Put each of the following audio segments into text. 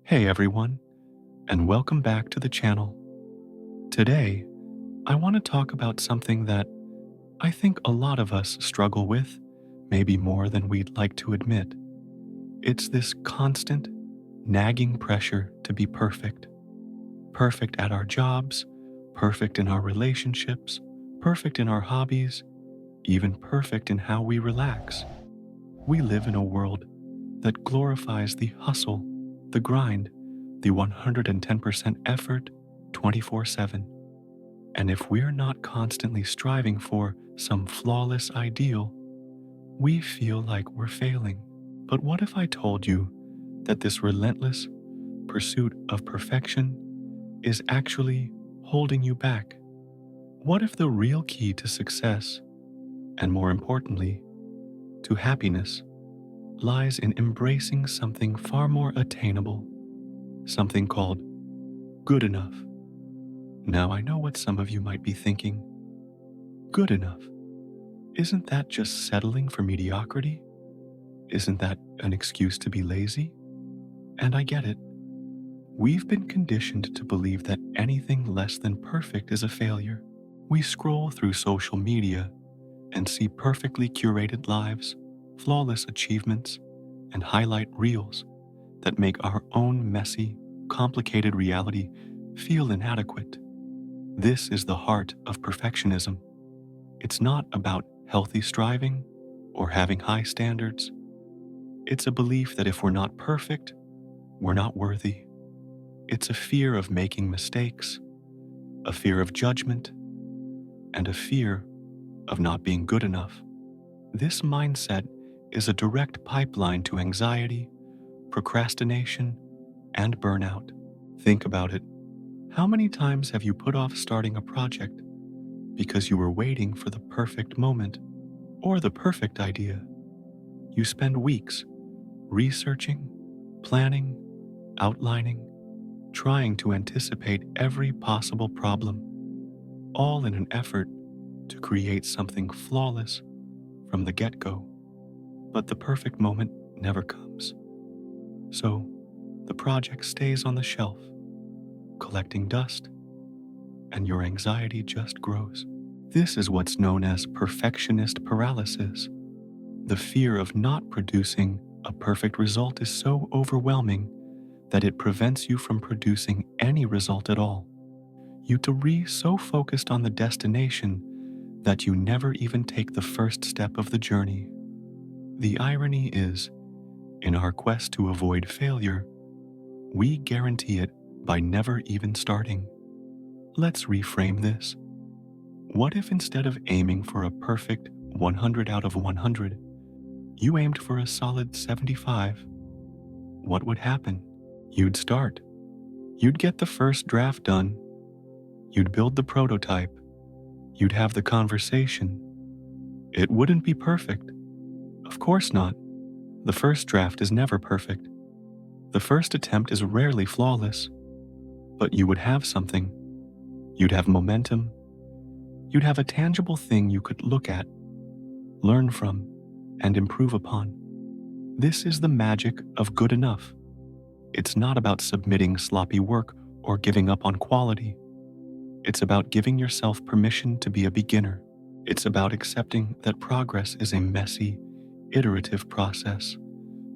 Hey everyone, and welcome back to the channel. Today, I want to talk about something that I think a lot of us struggle with, maybe more than we'd like to admit. It's this constant, nagging pressure to be perfect. Perfect at our jobs, perfect in our relationships, perfect in our hobbies, even perfect in how we relax. We live in a world that glorifies the hustle, the grind, the 110% effort 24/7. And if we're not constantly striving for some flawless ideal, we feel like we're failing. But what if I told you that this relentless pursuit of perfection is actually holding you back? What if the real key to success, and more importantly, to happiness, lies in embracing something far more attainable, something called good enough? Now, I know what some of you might be thinking. Good enough. Isn't that just settling for mediocrity? Isn't that an excuse to be lazy? And I get it. We've been conditioned to believe that anything less than perfect is a failure. We scroll through social media and see perfectly curated lives, flawless achievements, and highlight reels that make our own messy, complicated reality feel inadequate. This is the heart of perfectionism. It's not about healthy striving or having high standards. It's a belief that if we're not perfect, we're not worthy. It's a fear of making mistakes, a fear of judgment, and a fear of not being good enough. This mindset is a direct pipeline to anxiety, procrastination, and burnout. Think about it. How many times have you put off starting a project because you were waiting for the perfect moment or the perfect idea? You spend weeks researching, planning, outlining, trying to anticipate every possible problem, all in an effort to create something flawless from the get-go. But the perfect moment never comes. So, the project stays on the shelf, collecting dust, and your anxiety just grows. This is what's known as perfectionist paralysis. The fear of not producing a perfect result is so overwhelming that it prevents you from producing any result at all. You to be so focused on the destination that you never even take the first step of the journey. The irony is, in our quest to avoid failure, we guarantee it by never even starting. Let's reframe this. What if instead of aiming for a perfect 100 out of 100, you aimed for a solid 75? What would happen? You'd start. You'd get the first draft done. You'd build the prototype. You'd have the conversation. It wouldn't be perfect. Of course not. The first draft is never perfect. The first attempt is rarely flawless. But you would have something. You'd have momentum. You'd have a tangible thing you could look at, learn from, and improve upon. This is the magic of good enough. It's not about submitting sloppy work or giving up on quality. It's about giving yourself permission to be a beginner. It's about accepting that progress is a messy, iterative process,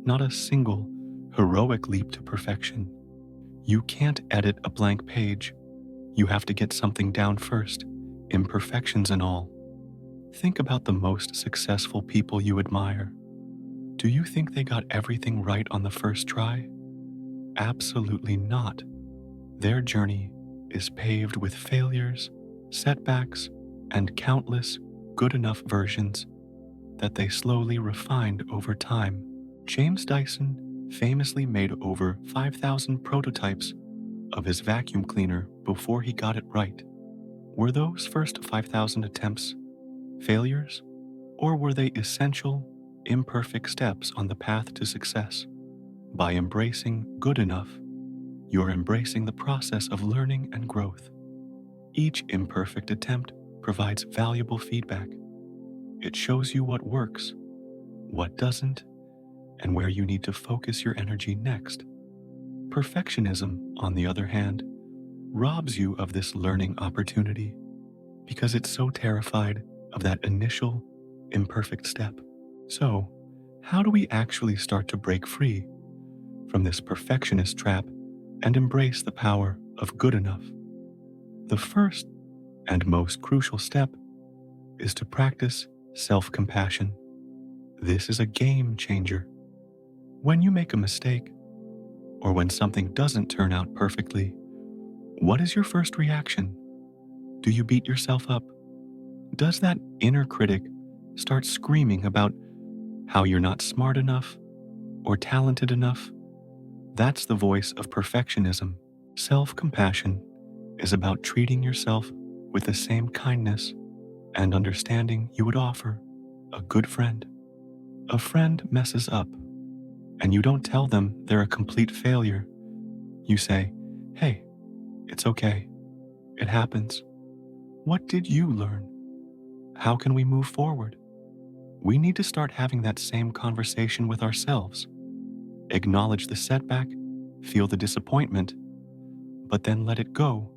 not a single, heroic leap to perfection. You can't edit a blank page. You have to get something down first, imperfections and all. Think about the most successful people you admire. Do you think they got everything right on the first try? Absolutely not. Their journey is paved with failures, setbacks, and countless good enough versions that they slowly refined over time. James Dyson famously made over 5,000 prototypes of his vacuum cleaner before he got it right. Were those first 5,000 attempts failures, or were they essential, imperfect steps on the path to success? By embracing good enough, you're embracing the process of learning and growth. Each imperfect attempt provides valuable feedback. It shows you what works, what doesn't, and where you need to focus your energy next. Perfectionism, on the other hand, robs you of this learning opportunity because it's so terrified of that initial imperfect step. So, how do we actually start to break free from this perfectionist trap and embrace the power of good enough? The first and most crucial step is to practice self compassion. This is a game changer. When you make a mistake, or when something doesn't turn out perfectly, what is your first reaction? Do you beat yourself up? Does that inner critic start screaming about how you're not smart enough or talented enough? That's the voice of perfectionism. Self compassion is about treating yourself with the same kindness and understanding you would offer a good friend. A friend messes up, and you don't tell them they're a complete failure. You say, "Hey, it's okay. It happens. What did you learn? How can we move forward?" We need to start having that same conversation with ourselves. Acknowledge the setback, feel the disappointment, but then let it go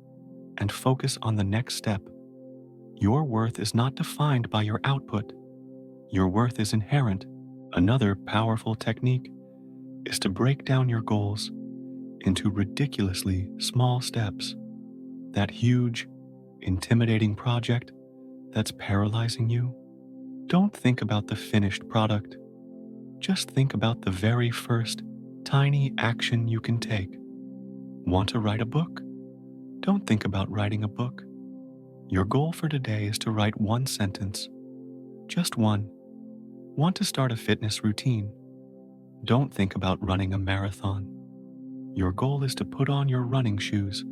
and focus on the next step. Your worth is not defined by your output. Your worth is inherent. Another powerful technique is to break down your goals into ridiculously small steps. That huge, intimidating project that's paralyzing you, don't think about the finished product. Just think about the very first tiny action you can take. Want to write a book? Don't think about writing a book. Your goal for today is to write one sentence. Just one. Want to start a fitness routine? Don't think about running a marathon. Your goal is to put on your running shoes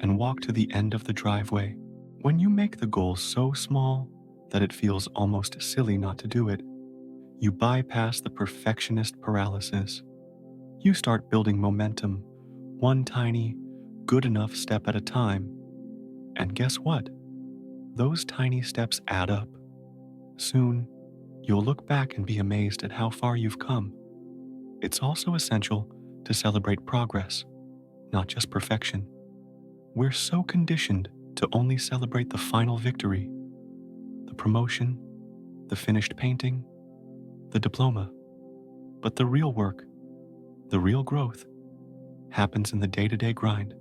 and walk to the end of the driveway. When you make the goal so small that it feels almost silly not to do it, you bypass the perfectionist paralysis. You start building momentum, one tiny, good enough step at a time. And guess what? Those tiny steps add up. Soon, you'll look back and be amazed at how far you've come. It's also essential to celebrate progress, not just perfection. We're so conditioned to only celebrate the final victory, the promotion, the finished painting, the diploma. But the real work, the real growth, happens in the day-to-day grind.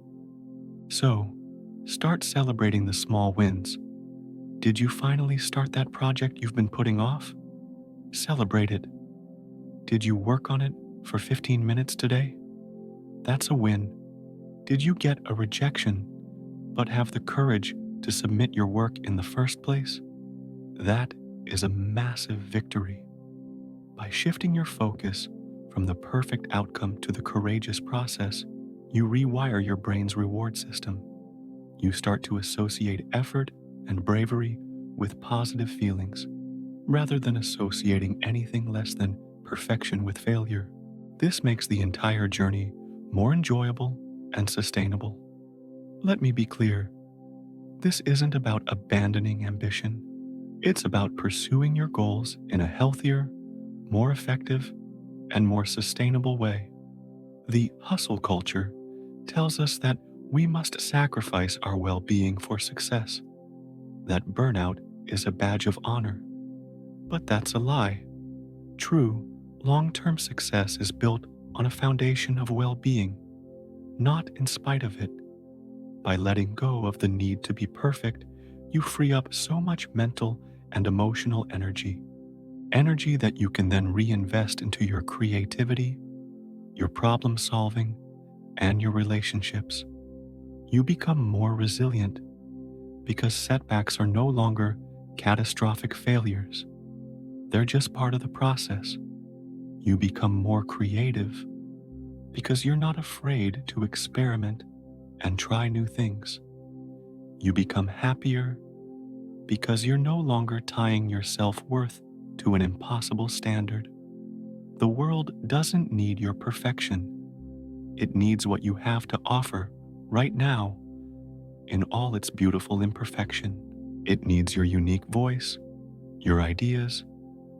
So, start celebrating the small wins. Did you finally start that project you've been putting off? Celebrate it. Did you work on it for 15 minutes today? That's a win. Did you get a rejection, but have the courage to submit your work in the first place? That is a massive victory. By shifting your focus from the perfect outcome to the courageous process, you rewire your brain's reward system. You start to associate effort and bravery with positive feelings, rather than associating anything less than perfection with failure. This makes the entire journey more enjoyable and sustainable. Let me be clear. This isn't about abandoning ambition. It's about pursuing your goals in a healthier, more effective, and more sustainable way. The hustle culture tells us that we must sacrifice our well-being for success, that burnout is a badge of honor. But that's a lie. True, long-term success is built on a foundation of well-being, not in spite of it. By letting go of the need to be perfect, you free up so much mental and emotional energy that you can then reinvest into your creativity, your problem solving, and your relationships. You become more resilient because setbacks are no longer catastrophic failures. They're just part of the process. You become more creative because you're not afraid to experiment and try new things. You become happier because you're no longer tying your self-worth to an impossible standard. The world doesn't need your perfection. It needs what you have to offer right now in all its beautiful imperfection. It needs your unique voice, your ideas,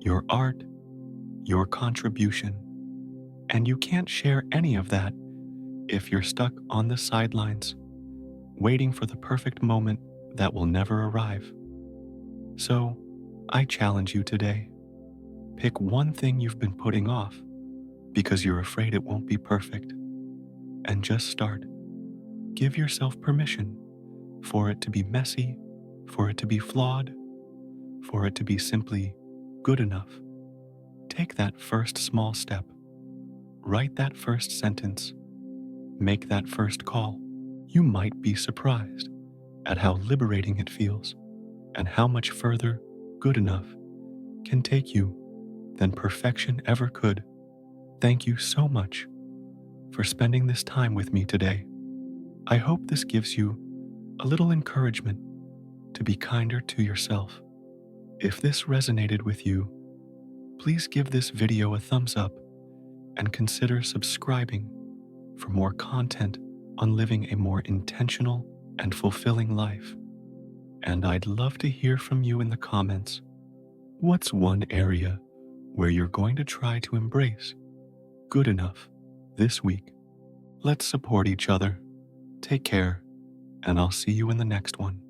your art, your contribution. And you can't share any of that if you're stuck on the sidelines, waiting for the perfect moment that will never arrive. So, I challenge you today. Pick one thing you've been putting off because you're afraid it won't be perfect, and just start. Give yourself permission for it to be messy, for it to be flawed, for it to be simply good enough. Take that first small step. Write that first sentence. Make that first call. You might be surprised at how liberating it feels and how much further good enough can take you than perfection ever could. Thank you so much for spending this time with me today. I hope this gives you a little encouragement to be kinder to yourself. If this resonated with you, please give this video a thumbs up and consider subscribing for more content on living a more intentional and fulfilling life. And I'd love to hear from you in the comments. What's one area where you're going to try to embrace good enough this week? Let's support each other. Take care, and I'll see you in the next one.